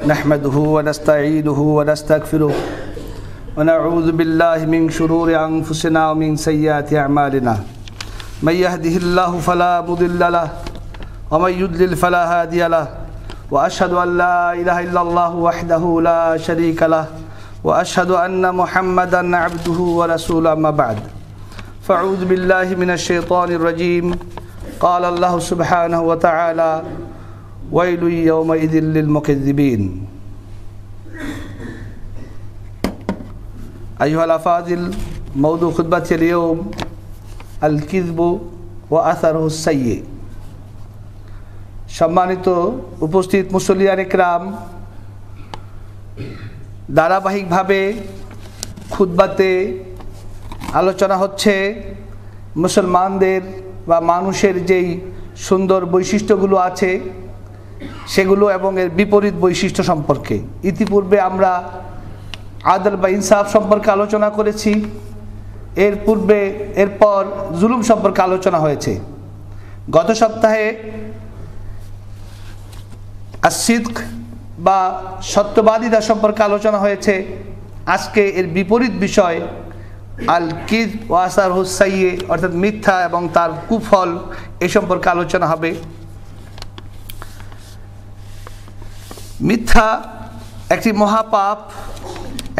نحمده ونستعينه ونستغفره ونعوذ بالله من شرور أنفسنا ومن سيئات أعمالنا من يهده الله فلا مضل له ومن يضلل فلا هادي له وأشهد أن لا إله إلا الله وحده لا شريك له وأشهد أن محمدا عبده ورسوله أما بعد فأعوذ بالله من الشيطان الرجيم قال الله سبحانه وتعالى ويل يومئذ للمكذبين أيها الأفاضل موضوع خطبة اليوم الكذب وأثره السيء সম্মানিত উপস্থিত মুসল্লিয়ান ইকরাম, ধারাবাহিকভাবে খুতবাতে আলোচনা হচ্ছে মুসলমানদের বা মানুষের যেই সুন্দর বৈশিষ্ট্যগুলো আছে সেগুলো এবং এর বিপরীত বৈশিষ্ট্য সম্পর্কে। ইতিপূর্বে আমরা আদল বা ইনসাফ সম্পর্কে আলোচনা করেছি, এরপর জুলুম সম্পর্কে আলোচনা হয়েছে। গত সপ্তাহে আসিদক বা সত্যবাদিতা সম্পর্কে আলোচনা হয়েছে। আজকে এর বিপরীত বিষয় আল কিদ ওয়া আসারহুস সাইয়্যি অর্থাৎ মিথ্যা এবং তার কুফল এ সম্পর্কে আলোচনা হবে। মিথ্যা একটি মহাপাপ,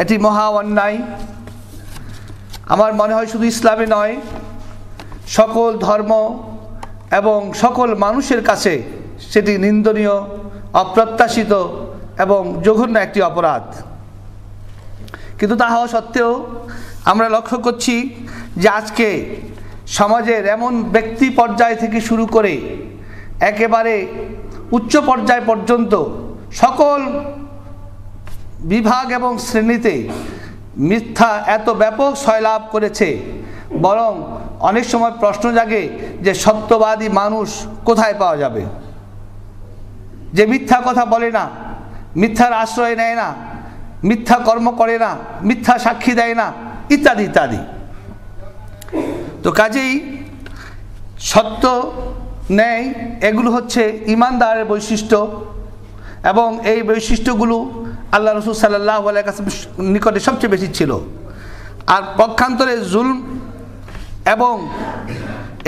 একটি মহা অন্যায়। আমার মনে হয় শুধু ইসলামে নয়, সকল ধর্ম এবং সকল মানুষের কাছে সেটি নিন্দনীয়, অপ্রত্যাশিত এবং জঘন্য একটি অপরাধ। কিন্তু তা হওয়া সত্ত্বেও আমরা লক্ষ্য করছি যে আজকে সমাজের এমন ব্যক্তি পর্যায় থেকে শুরু করে একেবারে উচ্চ পর্যায় পর্যন্ত সকল বিভাগ এবং শ্রেণীতে মিথ্যা এত ব্যাপক সয়লাভ করেছে, বরং অনেক সময় প্রশ্ন জাগে যে সত্যবাদী মানুষ কোথায় পাওয়া যাবে, যে মিথ্যা কথা বলে না, মিথ্যার আশ্রয় নেয় না, মিথ্যা কর্ম করে না, মিথ্যা সাক্ষী দেয় না, ইত্যাদি ইত্যাদি। তো কাজেই সত্য, ন্যায় এগুলো হচ্ছে ঈমানদারের বৈশিষ্ট্য এবং এই বৈশিষ্ট্যগুলো আল্লাহ রাসূল সাল্লাল্লাহু আলাইহি ওয়াসাল্লামের নিকটে সবচেয়ে বেশি ছিল। আর পক্ষান্তরে জুলম এবং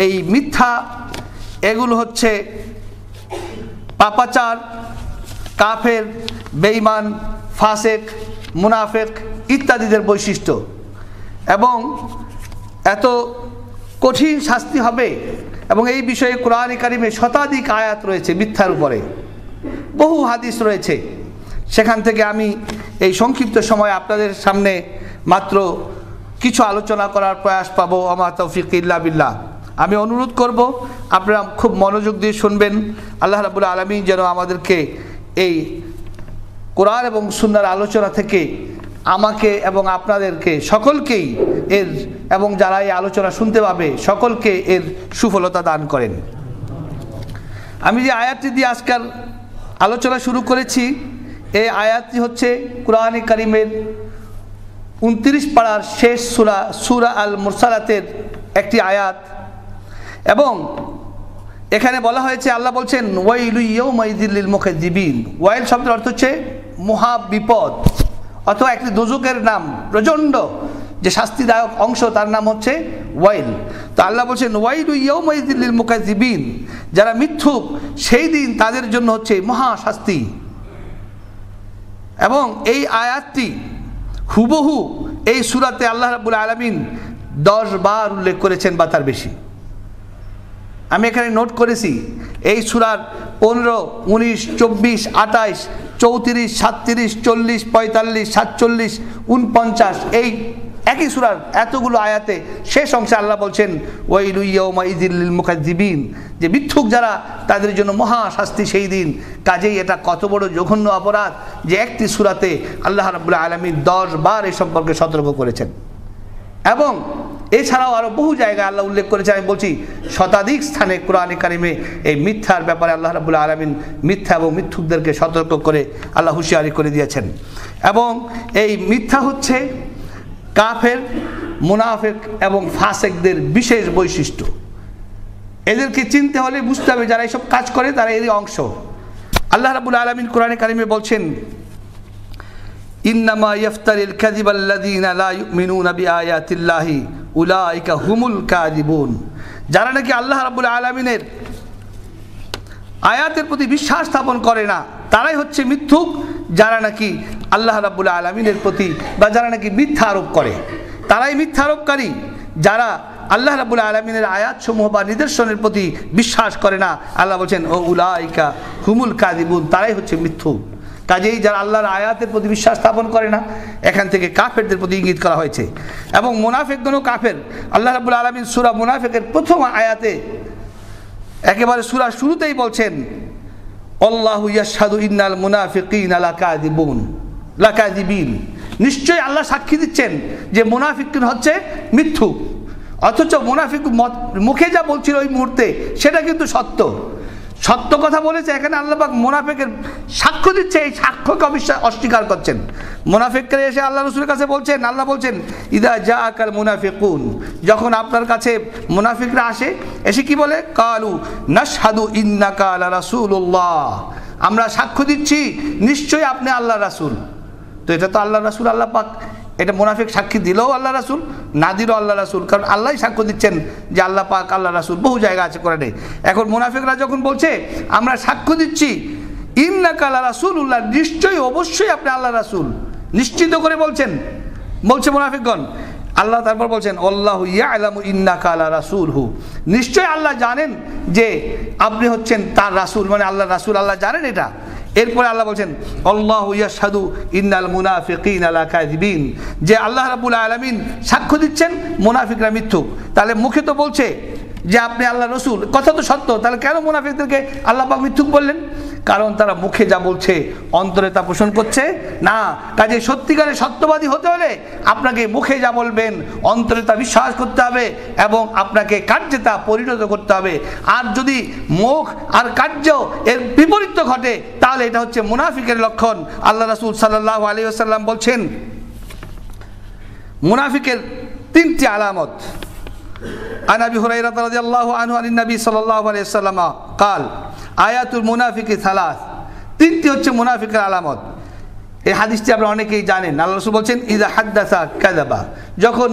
এই মিথ্যা এগুলো হচ্ছে পাপাচার, কাফের, বেঈমান, ফাসেক, মুনাফেক ইত্যাদিদের বৈশিষ্ট্য। এবং এত কঠিন শাস্তি হবে এবং এই বিষয়ে কোরআন কারীমে শতাধিক আয়াত রয়েছে মিথ্যার উপরে, বহু হাদিস রয়েছে। সেখান থেকে আমি এই সংক্ষিপ্ত সময় আপনাদের সামনে মাত্র কিছু আলোচনা করার প্রয়াস পাবো। আমা তৌফিক ইল্লা বিল্লাহ। আমি অনুরোধ করব আপনারা খুব মনোযোগ দিয়ে শুনবেন। আল্লাহ রাব্বুল আলামিন যেন আমাদেরকে এই কোরআন এবং সুন্নাহর আলোচনা থেকে আমাকে এবং আপনাদেরকে সকলকেই এর এবং যারা এই আলোচনা শুনতে পাবে সকলকে এর সুফলতা দান করেন। আমি যে আয়াতটি দিয়ে আজকের আলোচনা শুরু করেছি, এই আয়াতটি হচ্ছে কোরআন কারীমের 29 পারার শেষ সূরা আল মুরসালাতের একটি আয়াত। এবং এখানে বলা হয়েছে, আল্লাহ বলছেন ওয়াইলু ইয়াউমাইযিল লিল মুকাজ্জিবিন। ওয়াইল শব্দের অর্থ হচ্ছে মহা বিপদ, অথবা একটি দোজখের নাম, প্রচণ্ড যে শাস্তিদায়ক অংশ তার নাম হচ্ছে ওয়াইল। তো আল্লাহ বলছেন ওয়াইলু ইয়াউমাইযিল লিল মুকাজ্জিবিন, যারা মিথ্যুক সেই দিন তাদের জন্য হচ্ছে মহা শাস্তি। এবং এই আয়াতটি হুবহু এই সূরাতে আল্লাহ রাব্বুল আলামিন 10 বার উল্লেখ করেছেন বা তার বেশি। আমি এখানে নোট করেছি এই সূরার 15, 19, 24, 28, 34, 37, 40, 45, 47, 49 এই একই সূরার এতগুলো আয়াতে শেষ অংশে আল্লাহ বলছেন ওয়াইলু ইয়াউমাইযিল লিল মুকাজ্জিবিন, যে মিথ্যুক যারা তাদের জন্য মহা শাস্তি সেই দিন। কাজেই এটা কত বড় জঘন্য অপরাধ যে একটি সূরাতে আল্লাহ রাব্বুল আলামিন 10 বার এই সম্পর্কে সতর্ক করেছেন। এবং এছাড়াও আরও বহু জায়গায় আল্লাহ উল্লেখ করেছে। আমি বলছি শতাধিক স্থানে কোরআন কারীমে এই মিথ্যার ব্যাপারে আল্লাহ রাব্বুল আলামিন মিথ্যা এবং মিথ্যুকদেরকে সতর্ক করে আল্লাহ হুঁশিয়ারি করে দিয়েছেন। এবং এই মিথ্যা হচ্ছে কাফের, মুনাফিক এবং ফাসেকদের বিশেষ বৈশিষ্ট্য। এদেরকে চিনতে হলে বুঝতে হবে যারা এইসব কাজ করে তারা এরই অংশ। আল্লাহ রাব্বুল আলামিন কোরআনে কারিমে বলছেন, ইন্নামা ইয়াফতারিল কাযিবাল্লাযীনা লা ইউমিনুনা বিআয়াতিল্লাহি উলাইকা হুমুল কাযিবুন। যারা নাকি আল্লাহ রাব্বুল আলামিনের আয়াতের প্রতি বিশ্বাস স্থাপন করে না, তারাই হচ্ছে মিথ্যুক, যারা নাকি আল্লাহ রাব্বুল আলামিনের প্রতি বা যারা নাকি মিথ্যা আরোপ করে, তারাই মিথ্যা আরোপকারী। যারা আল্লাহ রাব্বুল আলামিনের আয়াতসমূহ বা নিদর্শনের প্রতি বিশ্বাস করে না, আল্লাহ বলছেন ও উলাইকা হুমুল কাযিবুন, তারাই হচ্ছে মিথ্যুক। কাজেই যারা আল্লাহর আয়াতের প্রতি বিশ্বাস স্থাপন করে না, এখান থেকে কাফেরদের প্রতি ইঙ্গিত করা হয়েছে। এবং মুনাফিকগণও কাফের। আল্লাহ রাব্বুল আলামিন সূরা মুনাফিকের প্রথম আয়াতে একেবারে সূরার শুরুতেই বলছেন, আল্লাহু ইয়াশহাদু ইন্নাল মুনাফিকিনা লাকাযিবিন। নিশ্চয়ই আল্লাহ সাক্ষী দিচ্ছেন যে মুনাফিকগণ হচ্ছে মিথ্যুক। অথচ মুনাফিক মুখে যা বলছিল ওই মুহূর্তে সেটা কিন্তু সত্য, সত্য কথা বলেছে। এখানে আল্লাহ পাক মুনাফিকের সাক্ষ্য দিচ্ছে, এই সাক্ষ্যকে অস্বীকার করছেন। মুনাফিকরা এসে আল্লাহ রাসূলের কাছে বলছেন, আল্লাহ বলছেন ইদা জাআকাল মুনাফিকুন, যখন আপনার কাছে মুনাফিকরা আসে, এসে কি বলে, কালু নাশহাদু ইন্নাকা লা রাসূলুল্লাহ, আমরা সাক্ষ্য দিচ্ছি নিশ্চয়ই আপনি আল্লাহর রাসূল। তো এটা তো আল্লাহর রাসূল, আল্লাহ পাক এটা মুনাফিক সাক্ষী দিলেও আল্লাহ রাসূল, না দিলেও আল্লাহ রাসূল, কারণ আল্লাহই সাক্ষ্য দিচ্ছেন যে আল্লাহ পাক আল্লাহ রাসূল। বহু জায়গা আছে কোরআনে। এখন মুনাফিকরা যখন বলছে আমরা সাক্ষ্য দিচ্ছি ইন্নাকা লা রাসূলুল্লাহ, নিশ্চয়ই অবশ্যই আপনি আল্লাহ রাসূল, নিশ্চিত করে বলছেন, বলছে মুনাফিকগণ। আল্লাহ তারপর বলছেন আল্লাহু ইয়ালামু ইন্নাকা লা রাসূলহু, নিশ্চয়ই আল্লাহ জানেন যে আপনি হচ্ছেন তার রাসূল, মানে আল্লাহ রাসূল, আল্লাহ জানেন এটা। এরপরে আল্লাহ বলছেন আল্লাহু ইয়াশহাদু ইন্নাল মুনাফিকিনা লাকাযিবিন, যে আল্লাহ রাব্বুল আলামিন সাক্ষ্য দিচ্ছেন মুনাফিকরা মিথ্যুক। তাহলে মুখে তো বলছে যে আপনি আল্লাহ রাসূল, কথা তো সত্য, তাহলে কেন মুনাফিকদেরকে আল্লাহ পাক মিথ্যুক বললেন? কারণ তারা মুখে যা বলছে অন্তরে তা পোষণ করছে না। কাজে সত্যিকারের সত্যবাদী হতে হলে আপনাকে মুখে যা বলবেন অন্তরে তা বিশ্বাস করতে হবে এবং আপনাকে কার্যে তা পরিণত করতে হবে। আর যদি মুখ আর কার্য এর বিপরীত ঘটে, তাহলে এটা হচ্ছে মুনাফিকের লক্ষণ। আল্লাহ রাসূল সাল্লাল্লাহু আলাইহি ওয়াসাল্লাম বলছেন মুনাফিকের তিনটি আলামত। আন আবি হুরায়রা রাদিয়াল্লাহু আনহু আন নবী সাল্লাল্লাহু আলাইহি ওয়াসাল্লাম قال আয়াতুল মুনাফিকি সালাস, তিনটি হচ্ছে মুনাফিকের আলামত। এই হাদিসটি আপনারা অনেকেই জানেন। আল্লাহ রাসূল বলছেন ইযা হাদ্দাসা কাযাবা, যখন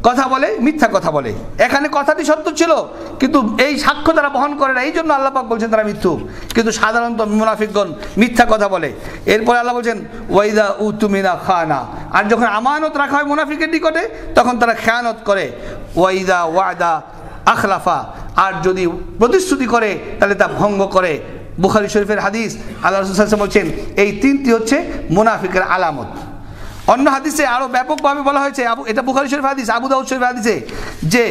কথা বলে মিথ্যা কথা বলে। এখানে কথাটি সত্য ছিল, কিন্তু এই সাক্ষ্য তারা বহন করে না, এই জন্য আল্লাহ পাক বলছেন তারা মিথ্যুক। কিন্তু সাধারণত মুনাফিকগণ মিথ্যা কথা বলে। এরপরে আল্লাহ বলছেন ওয়াইদা উতুমিনা খানা, আর যখন আমানত রাখা হয় মুনাফিকের নিকটে তখন তারা খেয়ানত করে। ওয়াইদা ওয়াদা আখলাফা, আর যদি প্রতিশ্রুতি করে তাহলে তা ভঙ্গ করে। বুখারী শরীফের হাদিস, আল্লাহ রাসূল সাল্লাল্লাহু আলাইহি ওয়াসাল্লাম বলছেন এই তিনটি হচ্ছে মুনাফিকের আলামত। অন্য হাদিসে আরও ব্যাপকভাবে বলা হয়েছে, এটা বুখারী শরীফ হাদিস, আবু দাউদ শরীফ হাদিসে, যে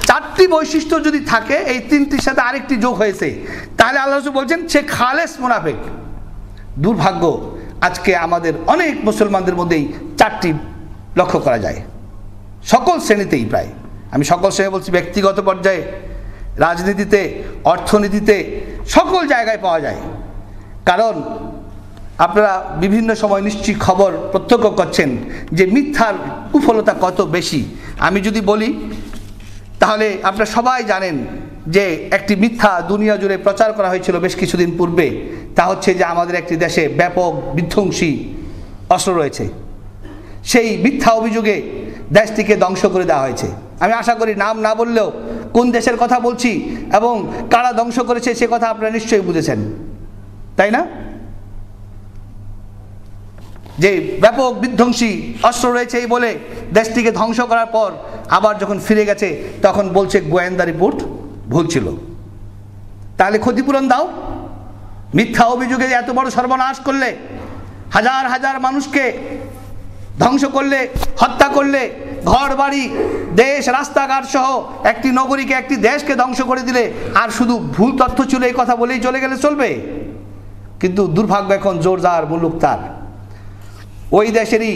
চারটি বৈশিষ্ট্য যদি থাকে, এই তিনটির সাথে আরেকটি যোগ হয়েছে, তাহলে আল্লাহ রাসূল বলছেন সে খালেস মুনাফিক। দুর্ভাগ্য, আজকে আমাদের অনেক মুসলমানদের মধ্যেই চারটি লক্ষ্য করা যায়, সকল শ্রেণীতেই প্রায়। আমি সকল শ্রেণী বলছি, ব্যক্তিগত পর্যায়ে, রাজনীতিতে, অর্থনীতিতে, সকল জায়গায় পাওয়া যায়। কারণ আপনারা বিভিন্ন সময় নিশ্চয়ই খবর প্রত্যক্ষ করছেন যে মিথ্যার কুফলতা কত বেশি। আমি যদি বলি তাহলে আপনারা সবাই জানেন যে একটি মিথ্যা দুনিয়া জুড়ে প্রচার করা হয়েছিল বেশ কিছুদিন পূর্বে। তা হচ্ছে যে আমাদের একটি দেশে ব্যাপক বিধ্বংসী অস্ত্র রয়েছে। সেই মিথ্যা অভিযোগে দেশটিকে ধ্বংস করে দেওয়া হয়েছে। আমি আশা করি নাম না বললেও কোন দেশের কথা বলছি এবং কারা ধ্বংস করেছে সে কথা আপনারা নিশ্চয়ই বুঝেছেন, তাই না? যে ব্যাপক বিধ্বংসী অস্ত্র রয়েছে এই বলে দেশটিকে ধ্বংস করার পর আবার যখন ফিরে গেছে তখন বলছে গোয়েন্দা রিপোর্ট ভুল ছিল। তাহলে ক্ষতিপূরণ দাও। মিথ্যা অভিযোগে এত বড় সর্বনাশ করলে, হাজার হাজার মানুষকে ধ্বংস করলে, হত্যা করলে, ঘর বাড়ি, দেশ, রাস্তাঘাট সহ একটি নগরীকে, একটি দেশকে ধ্বংস করে দিলে, আর শুধু ভুল তথ্য ছিল এই কথা বলেই চলে গেলে চলবে? কিন্তু দুর্ভাগ্য, এখন জোর যার মুলুক তার। ওই দেশেরই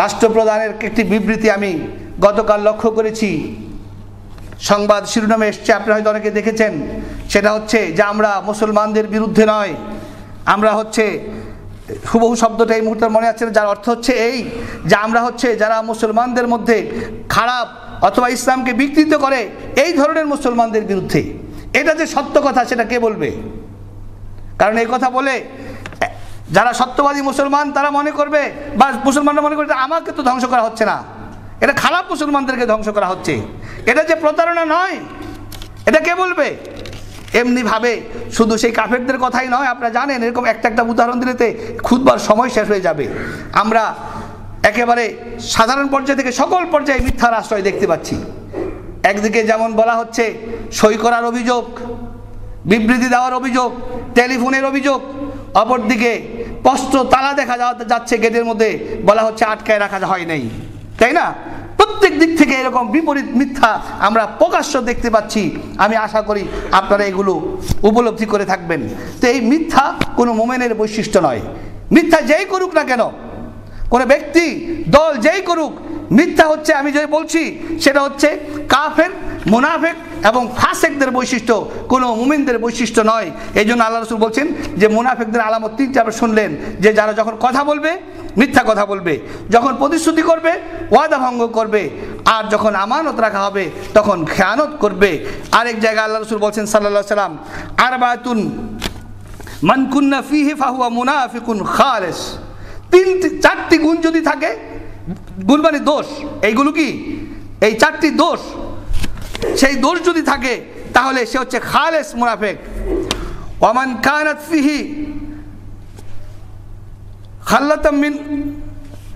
রাষ্ট্রপ্রধানের একটি বিবৃতি আমি গতকাল লক্ষ্য করেছি, সংবাদ শিরোনামে এসছে, আপনারা হয়তো অনেকে দেখেছেন। সেটা হচ্ছে যে আমরা মুসলমানদের বিরুদ্ধে নয়, আমরা হচ্ছে, হুবহু শব্দটা এই মুহূর্তে মনে আছে, যার অর্থ হচ্ছে এই যে আমরা হচ্ছে যারা মুসলমানদের মধ্যে খারাপ অথবা ইসলামকে বিকৃত করে এই ধরনের মুসলমানদের বিরুদ্ধে। এটা যে সত্য কথা সেটা কে বলবে? কারণ এই কথা বলে যারা সত্যবাদী মুসলমান তারা মনে করবে, বা মুসলমানরা মনে করবে আমাকে তো ধ্বংস করা হচ্ছে না, এটা খারাপ মুসলমানদেরকে ধ্বংস করা হচ্ছে। এটা যে প্রতারণা নয়, এটা কে বলবে? এমনিভাবে শুধু সেই কাফেরদের কথাই নয়, আপনারা জানেন এরকম একটা উদাহরণ দিলেতে খুদবার সময় শেষ হয়ে যাবে। আমরা একেবারে সাধারণ পর্যায় থেকে সকল পর্যায়ে মিথ্যার আশ্রয় দেখতে পাচ্ছি। একদিকে যেমন বলা হচ্ছে সই করার অভিযোগ, বিবৃতি দেওয়ার অভিযোগ, টেলিফোনের অভিযোগ, অপরদিকে স্পষ্ট তালা দেখা যাচ্ছে গেটের মধ্যে, বলা হচ্ছে আটকায় রাখা হয় নাই, তাই না? প্রত্যেক দিক থেকে এরকম বিপরীত মিথ্যা আমরা প্রকাশ্য দেখতে পাচ্ছি। আমি আশা করি আপনারা এগুলো উপলব্ধি করে থাকবেন। তো এই মিথ্যা কোনো মুমিনের বৈশিষ্ট্য নয়। মিথ্যা যেই করুক না কেন, কোনো ব্যক্তি দল যেই করুক, মিথ্যা হচ্ছে, আমি যে বলছি সেটা হচ্ছে কাফের, মুনাফিক এবং ফাসিকদের বৈশিষ্ট্য, কোনো মুমিনদের বৈশিষ্ট্য নয়। এই জন্য আল্লাহ রাসূল বলছেন যে মুনাফিকদের আলামত তিনটা আপনারা শুনলেন, যে যারা যখন কথা বলবে মিথ্যা কথা বলবে, যখন প্রতিশ্রুতি করবে ওয়াদা ভঙ্গ করবে, আর যখন আমানত রাখা হবে তখন খেয়ানত করবে। আরেক জায়গায় আল্লাহ রাসূল বলছেন সাল্লাল্লাহু আলাইহি সাল্লাম, আরবাতুন মান কুন্না ফিহি ফাহুয়া মুনাফিকুন খালিস। চারটি গুণ যদি থাকে, গুণ মানে দোষ, এইগুলো কি? এই চারটি দোষ, সেই দোষ যদি থাকে তাহলে সে হচ্ছে খালেস মুনাফিক। ওয়ামান কানাত ফিহি খাল্লাতুম মিন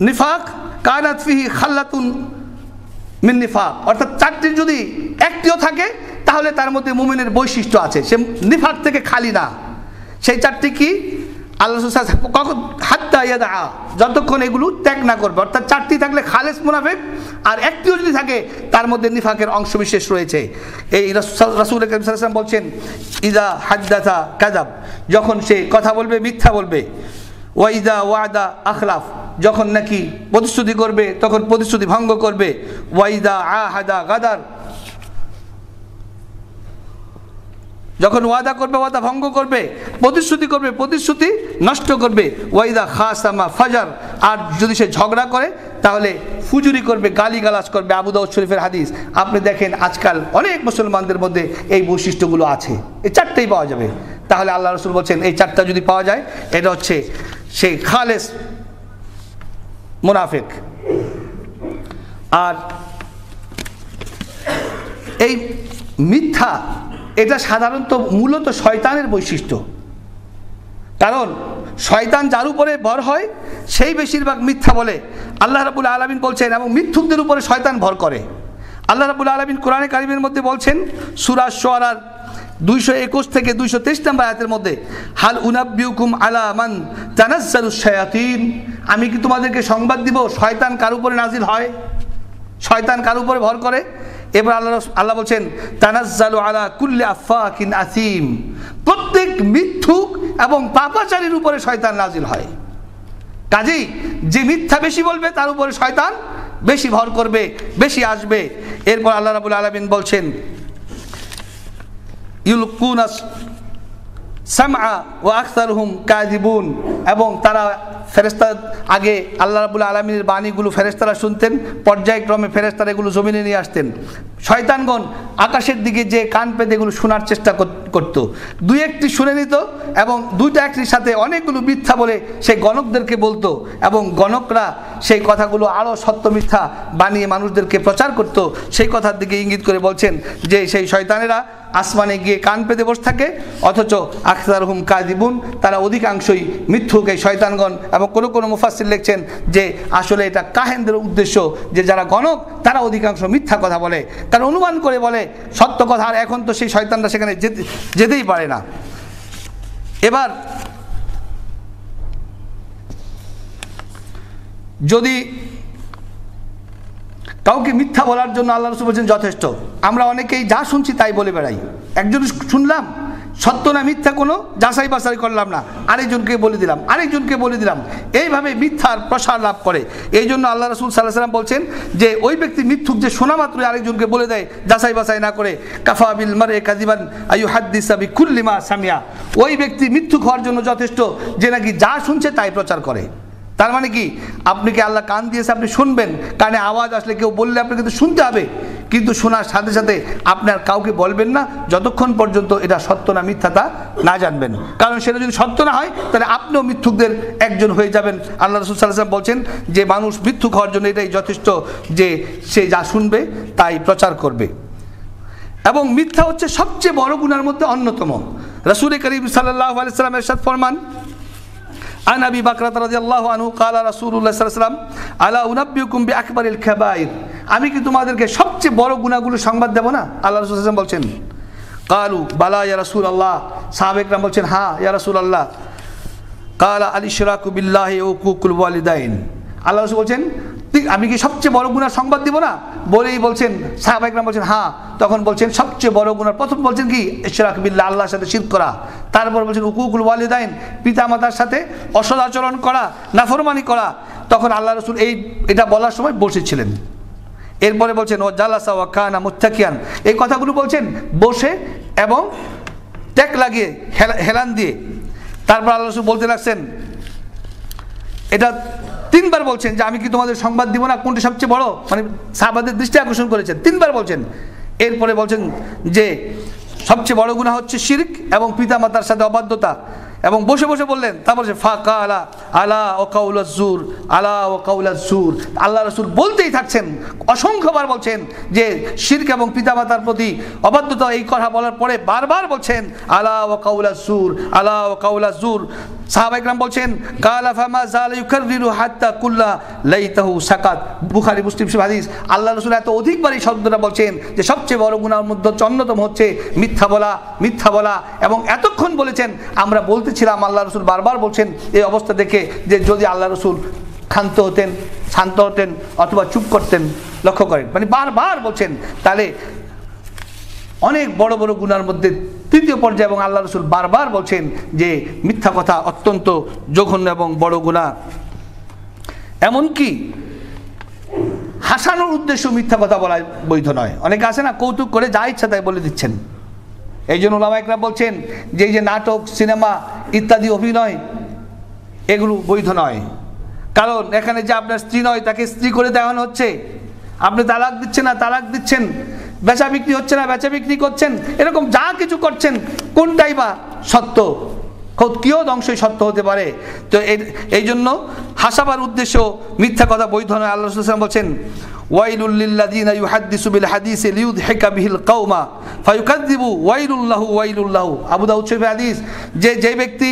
নিফাক কানাত ফিহি খাল্লাতুন মিন নিফাক। অর্থাৎ চারটির যদি একটিও থাকে তাহলে তার মধ্যে মুমিনের বৈশিষ্ট্য আছে, সে নিফাক থেকে খালি না। সেই চারটি কি? আল্লাহ কখন হাত্তা ইয়াদা, যতক্ষণ এগুলো ত্যাগ না করবে। অর্থাৎ চারটি থাকলে খালেস মুনাফিক, আর একটিও যদি থাকে তার মধ্যে নিফাকের অংশবিশেষ রয়েছে। এই রাসূল কারীম সাল্লাল্লাহু আলাইহি ওয়াসাল্লাম বলছেন, ইযা হাদ্দাসা কাযাব, যখন সে কথা বলবে মিথ্যা বলবে। ওয়া ইযা ওয়াদা আখলাফ, যখন নাকি প্রতিশ্রুতি করবে তখন প্রতিশ্রুতি ভঙ্গ করবে। ওয়া ইযা আহাদা গাদার, যখন ওয়াদা করবে ওয়াদা ভঙ্গ করবে, প্রতিশ্রুতি করবে প্রতিশ্রুতি নষ্ট করবে। ওয়াইদা খাসামা ফাজার, আর যদি সে ঝগড়া করে তাহলে ফুজুরি করবে, গালিগালাজ করবে। আবু দাউদ শরীফের হাদিস। আপনি দেখেন আজকাল অনেক মুসলমানদের মধ্যে এই বৈশিষ্ট্যগুলো আছে, এই চারটেই পাওয়া যাবে। তাহলে আল্লাহ রাসূল বলছেন এই চারটা যদি পাওয়া যায় এটা হচ্ছে সেই খালেস মুনাফিক। আর এই মিথ্যা এটা সাধারণত মূলত শয়তানের বৈশিষ্ট্য। কারণ শয়তান যার উপরে ভর হয় সেই বেশিরভাগ মিথ্যা বলে। আল্লাহ রাব্বুল আলামিন বলছেন, এবং মিথ্যুকদের উপরে শয়তান ভর করে। আল্লাহ রাব্বুল আলামিন কোরআনে কারিমের মধ্যে বলছেন সূরা আশ-শুআরার 221 থেকে 223 নম্বর আয়াতের মধ্যে, হাল উনাব্বিউকুম আলা মান তানাজ্জালুশ শায়াতিন, আমি কি তোমাদেরকে সংবাদ দিব শয়তান কার উপরে নাজিল হয়, শয়তান কার উপরে ভর করে? এবার আল্লাহ বলছেন তানাজ্জালু আলা কুল্লি আফাকিন আসিম, প্রত্যেক মিথ্যুক এবং পাপাচারীর উপরে শয়তান নাজিল হয়। কাজেই যে মিথ্যা বেশি বলবে তার উপরে শয়তান বেশি ভর করবে, বেশি আসবে। এরপর আল্লাহ রাব্বুল আলামিন বলছেন ইউলকুনা সামআ ওয়া আকসারুহুম কাযিবুন, এবং তারা ফেরেশতা, আগে আল্লাহ রাব্বুল আলামিনের বাণীগুলো ফেরেশতারা শুনতেন, পর্যায়ক্রমে ফেরেশতারা এগুলো জমিনে নিয়ে আসতেন। শয়তানগণ আকাশের দিকে যে কান পেতে এগুলো শোনার চেষ্টা করত, দুই একটি শুনে নিত এবং দুইটা একটির সাথে অনেকগুলো মিথ্যা বলে সেই গণকদেরকে বলতো, এবং গণকরা সেই কথাগুলো আরও সত্য মিথ্যা বানিয়ে মানুষদেরকে প্রচার করত। সেই কথার দিকে ইঙ্গিত করে বলছেন যে সেই শয়তানেরা আসমানে গিয়ে কান পেতে বসে থাকে, অথচ আকসারুহুম কাযিবুন, তারা অধিকাংশই মিথ্যুক এই শয়তানগণ। এবং কোনো কোনো মুফাসসির লিখছেন যে আসলে এটা কাহেনদের উদ্দেশ্য, যে যারা গণক তারা অধিকাংশ মিথ্যা কথা বলে, কারণ অনুমান করে বলে সত্য কথা, আর এখন তো সেই শয়তানরা সেখানে যেতেই পারে না। এবার যদি কাউকে মিথ্যা বলার জন্য আল্লাহ রাসূল বলেছেন যথেষ্ট, আমরা অনেকেই যা শুনছি তাই বলে বেড়াই। একজন শুনলাম সত্য না মিথ্যা কোনো যাচাই বাছাই করলাম না, আরেকজনকে বলে দিলাম, আরেকজনকে বলে দিলাম, এইভাবে মিথ্যার প্রসার লাভ করে। এই জন্য আল্লাহ রাসূল সাল্লাল্লাহু আলাইহি ওয়াসাল্লাম বলছেন যে ওই ব্যক্তি মিথ্যুক যে শোনা মাত্রই আরেকজনকে বলে দেয় যাচাই বাছাই না করে, কাফা বিল মারই কাযিবান আইয়ুহাদ্দিসা বিকুল্লি মা সামিয়া, ওই ব্যক্তি মিথ্যুক হওয়ার জন্য যথেষ্ট যে নাকি যা শুনছে তাই প্রচার করে। তার মানে কি, আপনি কি আল্লাহ কান দিয়েছে, আপনি শুনবেন, কানে আওয়াজ আসলে কেউ বললে আপনি কিন্তু শুনতে হবে, কিন্তু শোনার সাথে সাথে আপনার কাউকে বলবেন না যতক্ষণ পর্যন্ত এটা সত্য না মিথ্যা তা না জানবেন, কারণ সেটা যদি সত্য না হয় তাহলে আপনিও মিথ্যুকদের একজন হয়ে যাবেন। আল্লাহ রাসূল সাল্লাল্লাহু আলাইহি ওয়াসাল্লাম বলছেন যে মানুষ মিথ্যুক হওয়ার জন্য এটাই যথেষ্ট যে সে যা শুনবে তাই প্রচার করবে। এবং মিথ্যা হচ্ছে সবচেয়ে বড় গুনার মধ্যে অন্যতম। রাসূল করিম সাল্লাল্লাহু আলাইহি ওয়াসাল্লাম ইরশাদ ফরমান, আন আবি বাকরাহ রাদিয়াল্লাহু আনহু ক্বালা রাসূলুল্লাহ সাল্লাল্লাহু আলাইহি ওয়াসাল্লাম আলা উনাব্বিউকুম বিআকবারিল কাবাইর, আমি কি তোমাদেরকে সবচেয়ে বড় গুনাহগুলো সংবাদ দেব না? আল্লাহ রাসূল সাল্লাল্লাহু আলাইহি ওয়াসাল্লাম বলছেন, ক্বালু বালা ইয়া রাসূলুল্লাহ, সাহাবায়ে কেরাম বলছেন হ্যাঁ ইয়া রাসূলুল্লাহ। ক্বালা আল ইশরাকু বিল্লাহি ওয়া উকুকুল ওয়ালিদাইন, আল্লাহ রাসূল বলছেন আমি কি সবচেয়ে বড় গুনার সংবাদ দিব না? বলেই বলছেন সাহাবায়ে কেরাম বলছেন হ্যাঁ, তখন বলছেন সবচেয়ে বড় গুনাহ প্রথম বলছেন কি ইশরাক বিল্লাহ, আল্লাহর সাথে শিরক করা, তারপর বলছেন উকুকুল ওয়ালিদাইন, পিতামাতার সাথে অসৎ আচরণ করা, নাফরমানি করা। তখন আল্লাহ রাসূল এটা বলার সময় বসেছিলেন। এরপরে বলছেন ও জালাসা ওয়া কানা মুত্তাকিয়ান, এই কথাগুলো বলছেন বসে এবং ট্যাক লাগিয়ে হেলান দিয়ে। তারপর আল্লাহ রাসূল বলতে লাগছেন, এটা তিনবার বলছেন যে আমি কি তোমাদের সংবাদ দিব না কোনটা সবচেয়ে বড়, মানে সাহাবাদের দৃষ্টি আকর্ষণ করেছেন, তিনবার বলছেন। এরপরে বলছেন যে সবচেয়ে বড় গুনাহ হচ্ছে শিরক এবং পিতামাতার সাথে অবাধ্যতা, এবং বসে বসে বললেন, তারপর যে ফাকা আলা আলা ও কাউলাজ জুর, আলা ও কাউলাজ জুর, আল্লাহ রাসূল বলতেই থাকছেন, অসংখ্যবার বলছেন যে শিরক এবং পিতামাতার প্রতি অবাধ্যতা, এই কথা বলার পরে বারবার বলছেন আলা ও কাউলাজ জুর, আলা ও কাউলাজ জুর। সাহাবায়ে কেরাম বলছেন কালা ফামা যালা ইউকাররিরু হাত্তা কুল্লা লাইতাহু সাকাত, বুখারী মুসলিম হাদিস। আল্লাহ রাসূল এত অধিকবার এই শব্দটা বলছেন যে সবচেয়ে বড় গুনাহের মধ্যে অন্যতম হচ্ছে মিথ্যা বলা, মিথ্যা বলা, এবং এতক্ষণ বলেছেন আমরা বলতেছিলাম আল্লাহ রাসূল বারবার বলছেন এই অবস্থা দেখে যে যদি আল্লাহ রাসূল ক্ষান্ত হতেন, শান্ত হতেন অথবা চুপ করতেন, লক্ষ্য করেন মানে বারবার বলছেন। তাহলে অনেক বড় বড় গুনার মধ্যে তৃতীয় পর্যায়ে এবং আল্লাহ রাসূল বারবার বলছেন যে মিথ্যা কথা অত্যন্ত জঘন্য এবং বড় গুনাহ। এমনকি হাসানোর উদ্দেশ্য মিথ্যা কথা বলা বৈধ নয়। অনেকে আছে না কৌতুক করে যা ইচ্ছা তাই বলে দিচ্ছেন। এই জন্য উলামায়ে কেরাম বলছেন যে এই যে নাটক, সিনেমা ইত্যাদি অভিনয় এগুলো বৈধ নয়, কারণ এখানে যে আপনার স্ত্রী নয় তাকে স্ত্রী করে দেওয়ানো হচ্ছে, আপনি তালাক দিচ্ছেন না তালাক দিচ্ছেন, বেচা বিক্রি হচ্ছে না বেচা বিক্রি করছেন, এরকম যা কিছু করছেন কোনটাই বা সত্য? কিয়ৎ অংশই সত্য হতে পারে। তো এই জন্য হাসাবার উদ্দেশ্য মিথ্যা কথা বৈধ নয়। আল্লাহ রাসূল সাল্লাল্লাহু আলাইহি ওয়াসাল্লাম বলছেন ওয়াইলুল লিল্লাযিনা ইউহাদ্দিসু বিল হাদিসি লিইউদহিকা বিহিল কওমা ফায়ুকাযযিবু ওয়াইলুল্লাহু ওয়াইলুল্লাহু, আবু দাউদ শরীফের হাদিস। যে ব্যক্তি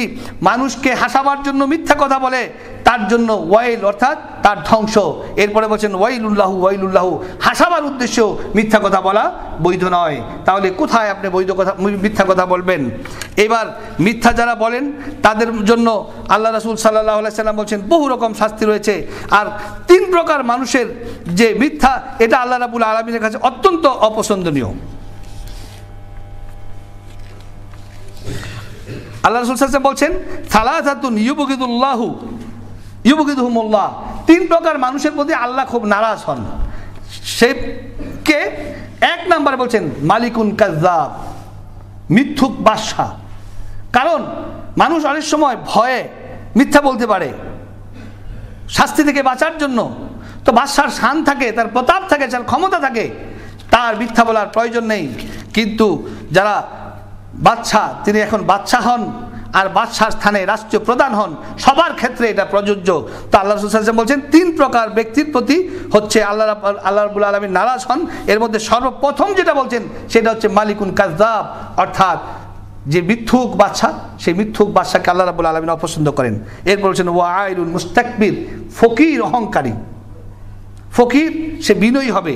মানুষকে হাসাবার জন্য মিথ্যা কথা বলে তার জন্য ওয়াইল অর্থাৎ তার ধ্বংস। এরপরে বলছেন ওয়াইলুল্লাহু ওয়াইলুল্লাহু, হাসাবার উদ্দেশ্য মিথ্যা কথা বলা বৈধ নয়। তাহলে কোথায় আপনি বৈধ কথা মিথ্যা কথা বলবেন? এবার মিথ্যা যারা বলেন তাদের জন্য আল্লাহ রাসূল সাল্লাল্লাহু আলাইহি ওয়াসাল্লাম বলছেন বহু রকম শাস্তি রয়েছে। আর তিন প্রকার মানুষের যে মিথ্যা, এটা আল্লাহ রাব্বুল আলামিনের কাছে অত্যন্ত অপছন্দনীয়। আল্লাহ রাসূল সাল্লাল্লাহু আলাইহি ওয়াসাল্লাম বলছেন সালাসাতুন ইউবগিদুহুমুল্লাহ, তিন প্রকার মানুষের প্রতি আল্লাহ খুব নারাজ হন। সে কে? এক নাম্বার বলছেন মালিকুন কাযযাব, মিথ্যুক বাদশা। কারণ মানুষ অনেক সময় ভয়ে মিথ্যা বলতে পারে শাস্তি থেকে বাঁচার জন্য। তো বাদশার শান থাকে, তার প্রতাপ থাকে, তার ক্ষমতা থাকে, তার মিথ্যা বলার প্রয়োজন নেই। কিন্তু যারা বাদশা, তিনি এখন বাদশা হন আর বাদশার স্থানে রাষ্ট্রীয় প্রধান হন, সবার ক্ষেত্রে এটা প্রযোজ্য। তো আল্লাহ রাসূল সাল্লাল্লাহু আলাইহি ওয়াসাল্লাম বলছেন তিন প্রকার ব্যক্তির প্রতি হচ্ছে আল্লাহ রাব্বুল আলামিন নারাজ হন। এর মধ্যে সর্বপ্রথম যেটা বলছেন সেটা হচ্ছে মালিকুন কাযযাব, অর্থাৎ যে মিথ্যুক বাদশা, সেই মিথ্যুক বাদশাকে আল্লাহ রাব্বুল আলামিন অপছন্দ করেন। এরপর বলছেন ওয়াইলুল মুস্তাকবির, ফকির অহংকারী। ফকির সে বিনয়ী হবে,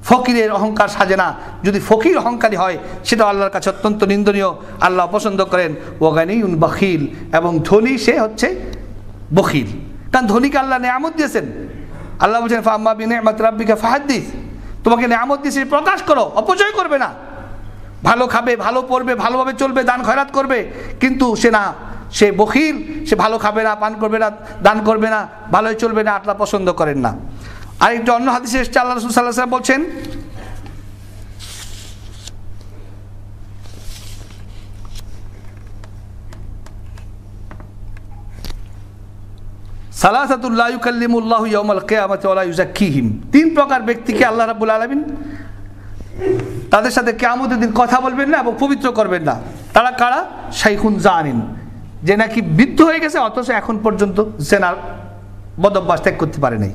ফকিরের অহংকার সাজে না। যদি ফকির অহংকারী হয় সেটা আল্লাহর কাছে অত্যন্ত নিন্দনীয়, আল্লাহ অপছন্দ করেন। ওয়াগানিউন বখিল, এবং ধনী সে হচ্ছে বখিল, কারণ ধনীকে আল্লাহ নেয়ামত দিয়েছেন। আল্লাহ বলছেন ফাম্মা বিনিআমাতি রাব্বিকা ফাহাদ্দিস, তোমাকে নেয়ামত দিয়েছে প্রকাশ করো, অপচয় করবে না। ভালো খাবে, ভালো পড়বে, ভালোভাবে চলবে, দান খয়রাত করবে, কিন্তু সে বখিল, সে ভালো খাবে না, পান করবে না, দান করবে না, ভালোই চলবে না, আল্লাহ পছন্দ করেন না। আরেকটা অন্য হাদিসে এসেছে আল্লাহ রাসূল সাল্লাল্লাহু আলাইহি ওয়াসাল্লাম বলছেন সালাসাতুল লা ইউকাল্লিমুল্লাহু ইয়াওমাল কিয়ামাতি ওয়া লা ইউযাক্কিহিম, তিন প্রকার ব্যক্তিকে আল্লাহ রাব্বুল আলামিন তাদের সাথে কিয়ামতের দিন কথা বলবেন না এবং পবিত্র করবেন না। তারা কারা? শাইখুন জানিন, যে নাকি বৃদ্ধ হয়ে গেছে অথচ এখন পর্যন্ত জেনার বদভ্যাস ত্যাগ করতে পারে নাই,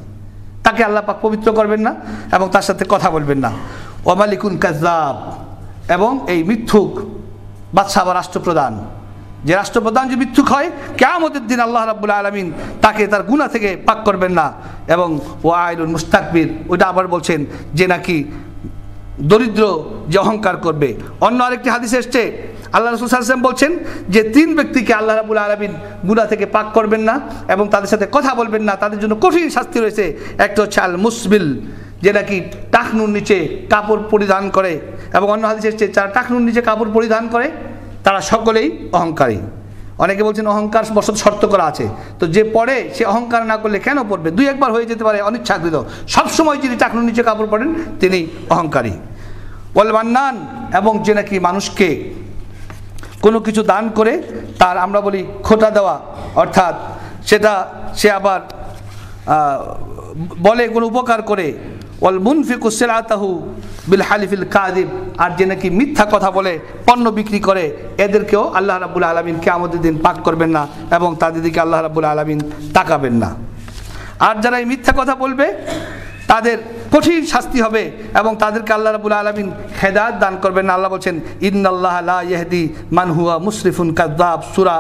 তাকে আল্লাহ পাক পবিত্র করবেন না এবং তার সাথে কথা বলবেন না। ওয়া মালিকুন কাযযাব, এবং এই মিথ্যুক বাদশা বা রাষ্ট্রপ্রধান, যে রাষ্ট্রপ্রধান যে মিথ্যুক হয়, কিয়ামতের দিন আল্লাহ রাব্বুল আলামিন তাকে তার গুনাহ থেকে পাক করবেন না। এবং ওয়াইলুল মুস্তাকবির, ওইটা আবার বলছেন যে নাকি দরিদ্র যে অহংকার করবে। অন্য আরেকটি হাদিস এসছে আল্লাহ রাসূল সাল্লাল্লাহু আলাইহি ওয়াসাল্লাম বলছেন যে 3 ব্যক্তিকে আল্লাহ রাব্বুল আলামিন গুনাহ থেকে পাক করবেন না এবং তাদের সাথে কথা বলবেন না, তাদের জন্য কঠিন শাস্তি রয়েছে। একটা হচ্ছে আল মুসবিল, যে নাকি টাকনুর নিচে কাপড় পরিধান করে, এবং অন্য হাদিস এসছে যারা টাকনুর নিচে কাপড় পরিধান করে তারা সকলেই অহংকারী। অনেকে বলছেন অহংকার বশত শর্ত করা আছে, তো যে পড়ে সে অহংকার না করলে কেন পড়বে? 2-1 বার হয়ে যেতে পারে অনিচ্ছাকৃত, সবসময় যিনি টাকনুর নিচে কাপড় পরেন তিনি অহংকারী। ওয়াল মান্নান, এবং যে নাকি মানুষকে কোনো কিছু দান করে তার আমরা বলি খোঁটা দেওয়া, অর্থাৎ সেটা সে আবার বলে কোনো উপকার করে। ওয়াল মুনফিকু সিলাতাহু বিল হালিফিল কাযিব, আর যে নাকি মিথ্যা কথা বলে পণ্য বিক্রি করে, এদেরকেও আল্লাহ রাব্বুল আলামিন কিয়ামতের দিন পাক করবেন না এবং তাদের দিকে আল্লাহ রাব্বুল আলামিন তাকাবেন না। আর যারা এই মিথ্যা কথা বলবে তাদের কঠিন শাস্তি হবে এবং তাদেরকে আল্লাহ রাব্বুল আলামিন হেদায়েত দান করবেন না। আল্লাহ বলছেন ইন্নাল্লাহা লা ইয়াহদি মান হুয়া মুসরিফুন কাযযাব, সূরা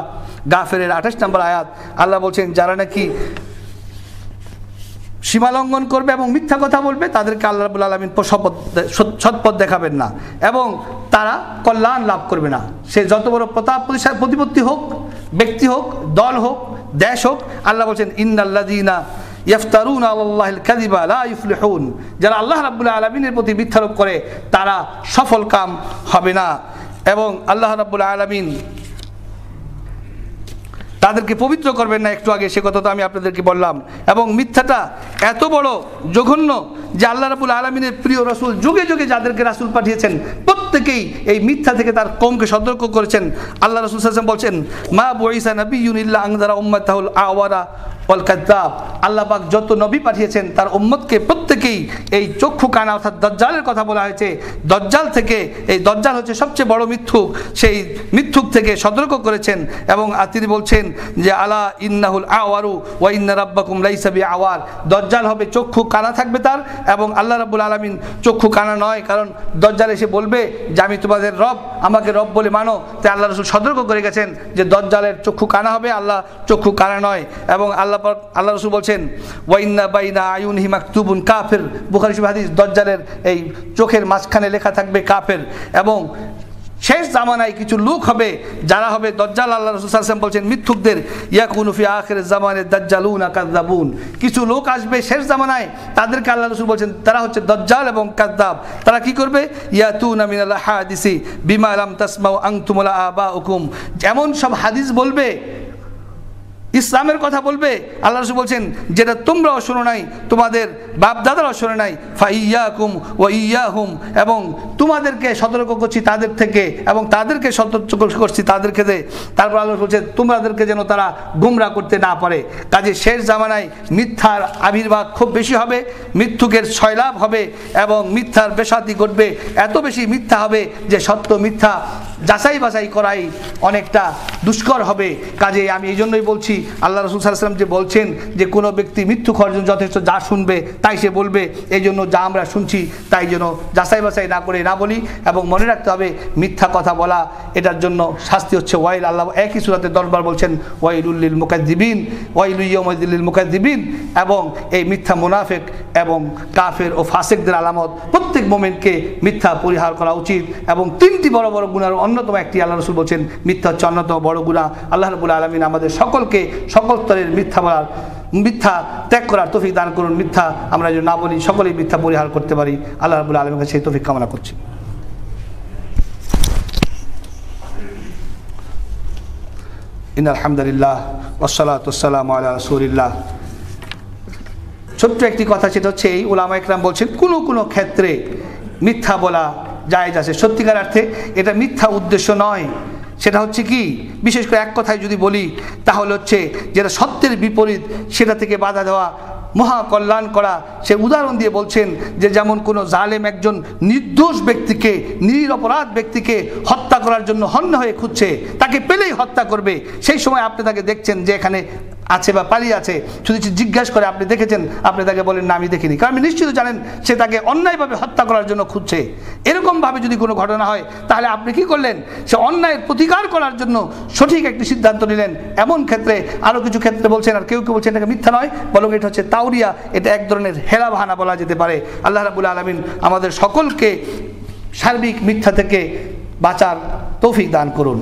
গাফিরের 28 নম্বর আয়াত। আল্লাহ বলছেন যারা নাকি সীমা লঙ্ঘন করবে এবং মিথ্যা কথা বলবে তাদেরকে আল্লাহ রাব্বুল আলামিন সৎপথ দেখাবেন না এবং তারা কল্যাণ লাভ করবে না। সে যত বড় প্রতিপত্তি হোক, ব্যক্তি হোক, দল হোক, দেশ হোক, আল্লাহ বলছেন ইন্নাল্লাযীনা ইয়াফতারুনা আলাল্লাহিল কাযিবা লা ইফলিহুন, যারা আল্লাহ রাব্বুল আলামিনের প্রতি মিথ্যারোপ করে তারা সফল কাম হবে না। এবং আল্লাহ রাব্বুল আলামিন তাদেরকে পবিত্র করবেন না, একটু আগে সে কথা তো আমি আপনাদেরকে বললাম। এবং মিথ্যাটা এত বড় জঘন্য যে আল্লাহ রাব্বুল আলামিনের প্রিয় রাসূল যুগে যুগে যাদেরকে রাসূল পাঠিয়েছেন প্রত্যেকেই এই মিথ্যা থেকে তার কওমকে সতর্ক করেছেন। আল্লাহ রাসূল সাল্লাল্লাহু আলাইহি ওয়াসাল্লাম বলছেন মা বুইসা নাবিয়্যুন ইল্লা আনযারা উম্মাতাহুল আওয়ারা ওয়াল কাযযাব, আল্লাহ পাক যত নবী পাঠিয়েছেন তার উম্মতকে প্রত্যেকেই এই চক্ষু কানা অর্থাৎ দাজ্জালের কথা বলা হয়েছে। দাজ্জাল থেকে, এই দাজ্জাল হচ্ছে সবচেয়ে বড় মিথ্যুক, সেই মিথ্যুক থেকে সতর্ক করেছেন। এবং তিনি বলছেন যে আলা ইন্নাহুল আওয়ারু ওয়া ইন্না রাব্বাকুম লাইসা বিআওয়ার, দাজ্জাল হবে চক্ষু কানা থাকবে তার, এবং আল্লাহ রাব্বুল আলামিন চক্ষু কানা নয়, কারণ দাজ্জাল এসে বলবে যে আমি তোমাদের রব, আমাকে রব বলে মানো। তাই আল্লাহ রাসূল সতর্ক করে গেছেন যে দাজ্জালের চক্ষু কানা হবে, আল্লাহ চক্ষু কানা নয়। এবং আল্লাহ রাসূল বলছেন ওয়া ইন্না বাইনা আয়ুনিহি মাকতুবুন কাফির, বুখারী শরীফ হাদিস, দাজ্জালের এই চোখের মাঝখানে লেখা থাকবে কাফের। এবং শেষ জামানায় কিছু লোক হবে যারা হবে দাজ্জাল, আল্লাহ রাসূল সাল্লাল্লাহু আলাইহি ওয়াসাল্লাম বলছেন মিথ্যুকদের ইয়াকুনু ফি আখিরিজ জামানে দাজ্জালুনা কাযযাবুন, কিছু লোক আসবে শেষ জামানায়, তাদেরকে আল্লাহ রাসূল বলছেন তারা হচ্ছে দাজ্জাল এবং কাযযাব। তারা কি করবে? ইয়াতুনা মিনাল হাদিসি বিমা লাম তাসমাউ আনতুম ওয়া আবাউকুম, এমন সব হাদিস বলবে, ইসলামের কথা বলবে, আল্লাহ রাসূল বলছেন যেটা তোমরাও শোনো নাই, তোমাদের বাপ দাদারাও শোনে নাই। ফাইয়াকুম ওয়া ইয়াহুম, এবং তোমাদেরকে সতর্ক করছি তাদের থেকে এবং তাদেরকে সতর্ক করছি তাদেরকে। তারপর আল্লাহ বলছে তোমাদেরকে যেন তারা গুমরা করতে না পারে। কাজে শেষ জামানায় মিথ্যার আবির্ভাব খুব বেশি হবে, মিথ্যুকের ছয়লাভ হবে এবং মিথ্যার বেসাতি ঘটবে। এত বেশি মিথ্যা হবে যে সত্য মিথ্যা যাচাই বাছাই করাই অনেকটা দুষ্কর হবে। কাজে আমি এই জন্যই বলছি, আল্লাহ রাসূল সাল্লাল্লাহু আলাইহি ওয়াসাল্লাম যে বলছেন যে কোনো ব্যক্তি মিথ্যুক হওয়ার জন্য যথেষ্ট যা শুনবে তাই সে বলবে, এই জন্য যা আমরা শুনছি তাই যেন যাচাই বাছাই না করে না বলি। এবং মনে রাখতে হবে মিথ্যা কথা বলা, এটার জন্য শাস্তি হচ্ছে ওয়াইল। আল্লাহ একই সূরাতে 10 বার বলছেন ওয়াইলুল লিল মুকাজ্জিবিন, ওয়াইলু ইয়াউমাইযিল লিল মুকাজ্জিবিন। এবং এই মিথ্যা মুনাফিক এবং কাফের ও ফাসিকদের আলামত। প্রত্যেক মুমিনকে মিথ্যা পরিহার করা উচিত। এবং 3টি বড় বড় গুনার অন্যতম একটি আল্লাহ রাসূল বলছেন মিথ্যা হচ্ছে অন্যতম বড় গুনাহ। আল্লাহ রাব্বুল আলামিন আমাদের সকলকে সকল স্তরের মিথ্যা ত্যাগ করার তৌফিক দান করুন। মিথ্যা আমরা যেন না বলি, সকলেই মিথ্যা পরিহার করতে পারি। আল্লাহ রাব্বুল আলামিনের কাছে সেই তৌফিক কামনা করছি। ইন্নাল হামদুলিল্লাহ ওয়াসসালাতু ওয়াসসালামু আলা রাসূলিল্লাহ। ছোট্ট একটি কথা, সেটা হচ্ছে এই উলামা ইকরাম বলছেন কোনো ক্ষেত্রে মিথ্যা বলা জায়েজ আছে, সত্যিকার অর্থে এটা মিথ্যা উদ্দেশ্য নয়। সেটা হচ্ছে কি, বিশেষ করে এক কথায় যদি বলি তাহলে হচ্ছে যেটা সত্যের বিপরীত সেটা থেকে বাধা দেওয়া মহা কল্যাণ করা। সে উদাহরণ দিয়ে বলছেন যে যেমন কোনো জালেম একজন নির্দোষ ব্যক্তিকে, নিরপরাধ ব্যক্তিকে হত্যা করার জন্য হন্য হয়ে খুঁজছে, তাকে পেলেই হত্যা করবে, সেই সময় আপনি তাকে দেখছেন যে এখানে আছে বা পালিয়ে আছে, যদি জিজ্ঞাসা করে আপনি দেখেছেন, আপনি তাকে বলেন না আমি দেখিনি, কারণ আপনি নিশ্চিত জানেন সে তাকে অন্যায়ভাবে হত্যা করার জন্য খুঁজছে। এরকমভাবে যদি কোনো ঘটনা হয় তাহলে আপনি কি করলেন? সে অন্যায়ের প্রতিকার করার জন্য সঠিক একটি সিদ্ধান্ত নিলেন। এমন ক্ষেত্রে আরও কিছু ক্ষেত্রে বলছেন, আর কেউ কেউ বলছেন এটা মিথ্যা নয়, বরং এটা হচ্ছে তাওরিয়া, এটা এক ধরনের হেলা বাহানা বলা যেতে পারে। আল্লাহ রাব্বুল আলামিন আমাদের সকলকে সার্বিক মিথ্যা থেকে বাঁচার তৌফিক দান করুন।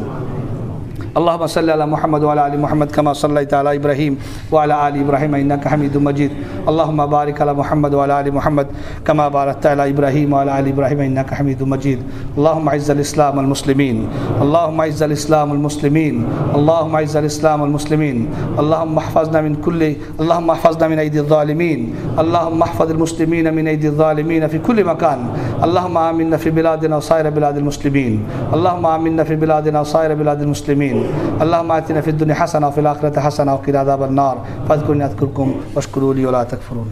اللهم صل على محمد وعلى ال محمد كما صليت على ابراهيم وعلى ال ابراهيم انك حميد مجيد. اللهم بارك على محمد وعلى ال محمد كما باركت على ابراهيم وعلى ال ابراهيم انك حميد مجيد. اللهم اعز الاسلام والمسلمين، اللهم اعز الاسلام والمسلمين، اللهم اعز الاسلام والمسلمين. اللهم احفظنا من كل، اللهم احفظنا من ايدي الظالمين، اللهم احفظ المسلمين من ايدي الظالمين في كل مكان. اللهم آمنا في بلادنا وسائر بلاد المسلمين، اللهم آمنا في بلادنا وسائر بلاد المسلمين. اللهم آتنا في الدنيا حسنة وفي الآخرة حسنة وقنا عذاب النار. فاذكرني أذكركم واشكروا لي ولا تكفرون.